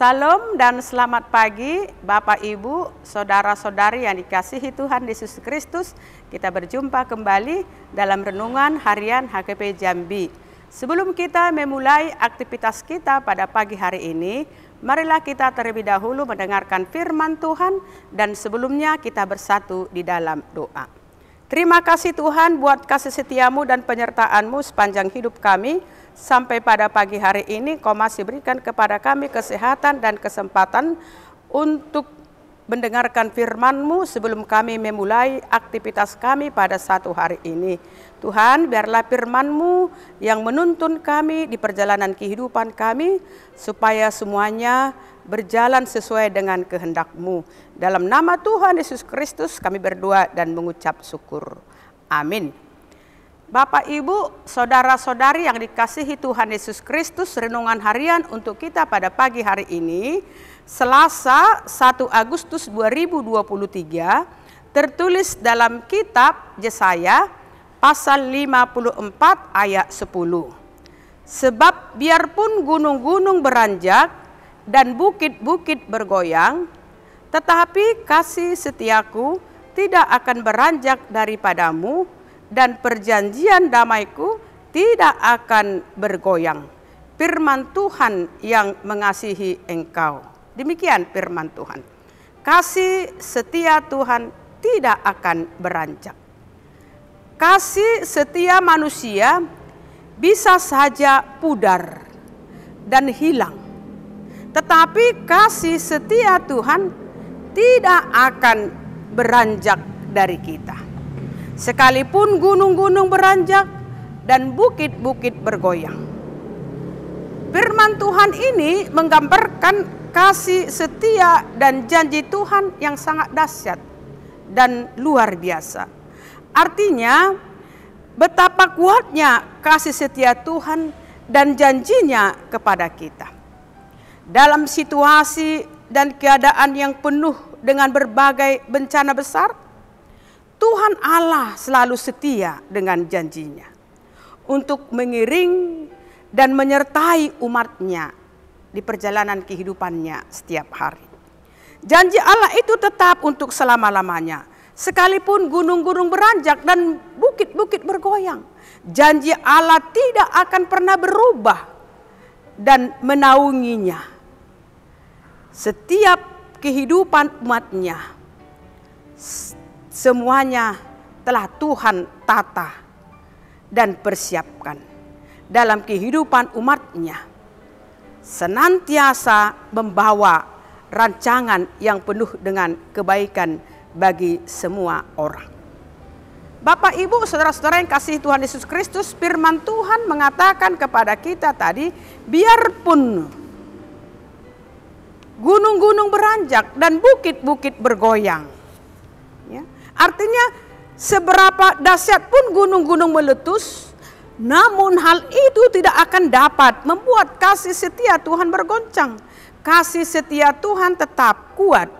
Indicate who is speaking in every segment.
Speaker 1: Salam dan selamat pagi Bapak Ibu, Saudara-saudari yang dikasihi Tuhan Yesus Kristus. Kita berjumpa kembali dalam renungan harian HKP Jambi. Sebelum kita memulai aktivitas kita pada pagi hari ini, marilah kita terlebih dahulu mendengarkan firman Tuhan dan sebelumnya kita bersatu di dalam doa. Terima kasih Tuhan buat kasih setiamu dan penyertaan-Mu sepanjang hidup kami. Sampai pada pagi hari ini Kau masih berikan kepada kami kesehatan dan kesempatan untuk mendengarkan firman-Mu sebelum kami memulai aktivitas kami pada satu hari ini. Tuhan, biarlah firman-Mu yang menuntun kami di perjalanan kehidupan kami, supaya semuanya berjalan sesuai dengan kehendak-Mu. Dalam nama Tuhan Yesus Kristus kami berdoa dan mengucap syukur. Amin. Bapak, Ibu, Saudara-saudari yang dikasihi Tuhan Yesus Kristus, renungan harian untuk kita pada pagi hari ini, Selasa 1 Agustus 2023, tertulis dalam kitab Yesaya pasal 54 ayat 10. Sebab biarpun gunung-gunung beranjak dan bukit-bukit bergoyang, tetapi kasih setiaku tidak akan beranjak daripadamu, dan perjanjian damaiku tidak akan bergoyang. Firman Tuhan yang mengasihi engkau. Demikian firman Tuhan. Kasih setia Tuhan tidak akan beranjak. Kasih setia manusia bisa saja pudar dan hilang. Tetapi kasih setia Tuhan tidak akan beranjak dari kita. Sekalipun gunung-gunung beranjak dan bukit-bukit bergoyang. Firman Tuhan ini menggambarkan kasih setia dan janji Tuhan yang sangat dahsyat dan luar biasa. Artinya, betapa kuatnya kasih setia Tuhan dan janjinya kepada kita. Dalam situasi dan keadaan yang penuh dengan berbagai bencana besar, Tuhan Allah selalu setia dengan janjinya untuk mengiring dan menyertai umatnya di perjalanan kehidupannya setiap hari. Janji Allah itu tetap untuk selama-lamanya. Sekalipun gunung-gunung beranjak dan bukit-bukit bergoyang, janji Allah tidak akan pernah berubah dan menaunginya. Setiap kehidupan umatnya, semuanya telah Tuhan tata dan persiapkan dalam kehidupan umatnya, senantiasa membawa rancangan yang penuh dengan kebaikan bagi semua orang. Bapak, Ibu, Saudara-saudara yang kasih Tuhan Yesus Kristus, firman Tuhan mengatakan kepada kita tadi, biarpun gunung-gunung beranjak dan bukit-bukit bergoyang, ya, artinya seberapa dahsyat pun gunung-gunung meletus, namun hal itu tidak akan dapat membuat kasih setia Tuhan bergoncang. Kasih setia Tuhan tetap kuat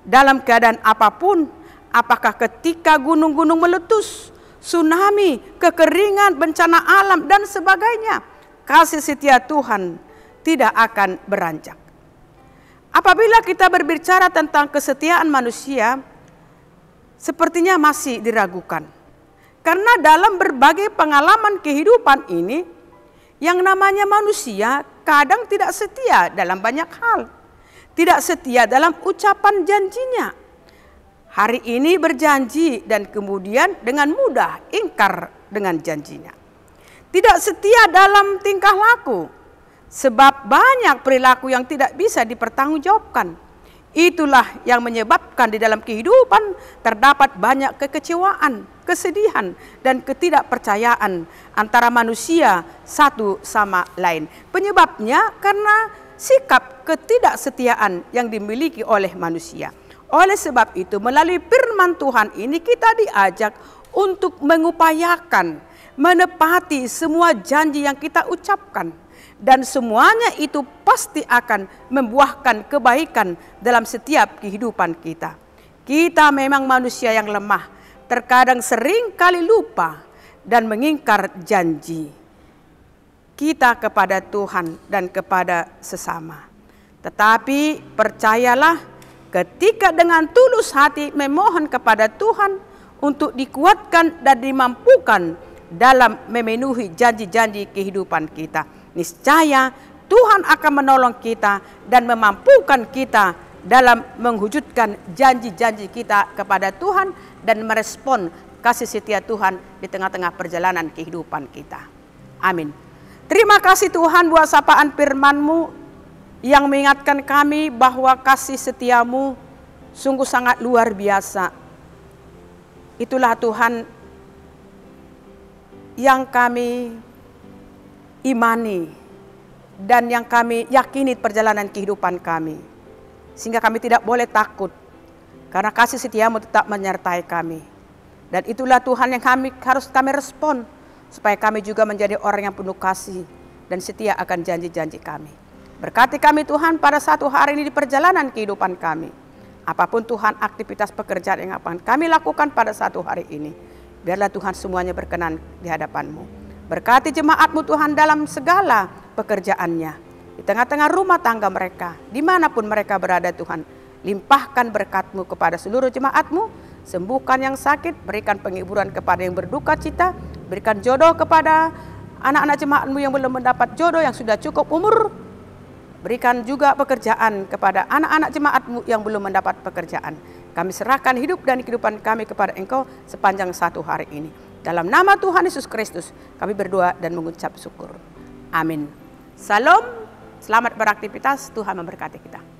Speaker 1: dalam keadaan apapun, apakah ketika gunung-gunung meletus, tsunami, kekeringan, bencana alam dan sebagainya. Kasih setia Tuhan tidak akan beranjak. Apabila kita berbicara tentang kesetiaan manusia, sepertinya masih diragukan. Karena dalam berbagai pengalaman kehidupan ini, yang namanya manusia kadang tidak setia dalam banyak hal. Tidak setia dalam ucapan janjinya. Hari ini berjanji dan kemudian dengan mudah ingkar dengan janjinya. Tidak setia dalam tingkah laku, sebab banyak perilaku yang tidak bisa dipertanggungjawabkan. Itulah yang menyebabkan di dalam kehidupan terdapat banyak kekecewaan, kesedihan, dan ketidakpercayaan antara manusia satu sama lain. Penyebabnya karena sikap ketidaksetiaan yang dimiliki oleh manusia. Oleh sebab itu, melalui firman Tuhan ini kita diajak untuk mengupayakan, menepati semua janji yang kita ucapkan. Dan semuanya itu pasti akan membuahkan kebaikan dalam setiap kehidupan kita. Kita memang manusia yang lemah, terkadang sering kali lupa dan mengingkar janji kita kepada Tuhan dan kepada sesama. Tetapi percayalah, ketika dengan tulus hati memohon kepada Tuhan untuk dikuatkan dan dimampukan dalam memenuhi janji-janji kehidupan kita, niscaya Tuhan akan menolong kita dan memampukan kita dalam mewujudkan janji-janji kita kepada Tuhan dan merespon kasih setia Tuhan di tengah-tengah perjalanan kehidupan kita. Amin. Terima kasih Tuhan buat sapaan firman-Mu yang mengingatkan kami bahwa kasih setiamu sungguh sangat luar biasa. Itulah Tuhan yang kami imani dan yang kami yakini perjalanan kehidupan kami. Sehingga kami tidak boleh takut karena kasih setiamu tetap menyertai kami. Dan itulah Tuhan yang harus kami respon supaya kami juga menjadi orang yang penuh kasih dan setia akan janji-janji kami. Berkati kami Tuhan pada satu hari ini di perjalanan kehidupan kami. Apapun Tuhan aktivitas pekerjaan yang akan kami lakukan pada satu hari ini. Biarlah Tuhan semuanya berkenan di hadapan-Mu. Berkati jemaat-Mu Tuhan dalam segala pekerjaannya. Di tengah-tengah rumah tangga mereka. Dimanapun mereka berada Tuhan. Limpahkan berkat-Mu kepada seluruh jemaat-Mu. Sembuhkan yang sakit. Berikan penghiburan kepada yang berduka cita. Berikan jodoh kepada anak-anak jemaat-Mu yang belum mendapat jodoh, yang sudah cukup umur. Berikan juga pekerjaan kepada anak-anak jemaat-Mu yang belum mendapat pekerjaan. Kami serahkan hidup dan kehidupan kami kepada Engkau sepanjang satu hari ini. Dalam nama Tuhan Yesus Kristus kami berdoa dan mengucap syukur. Amin. Salam, selamat beraktivitas, Tuhan memberkati kita.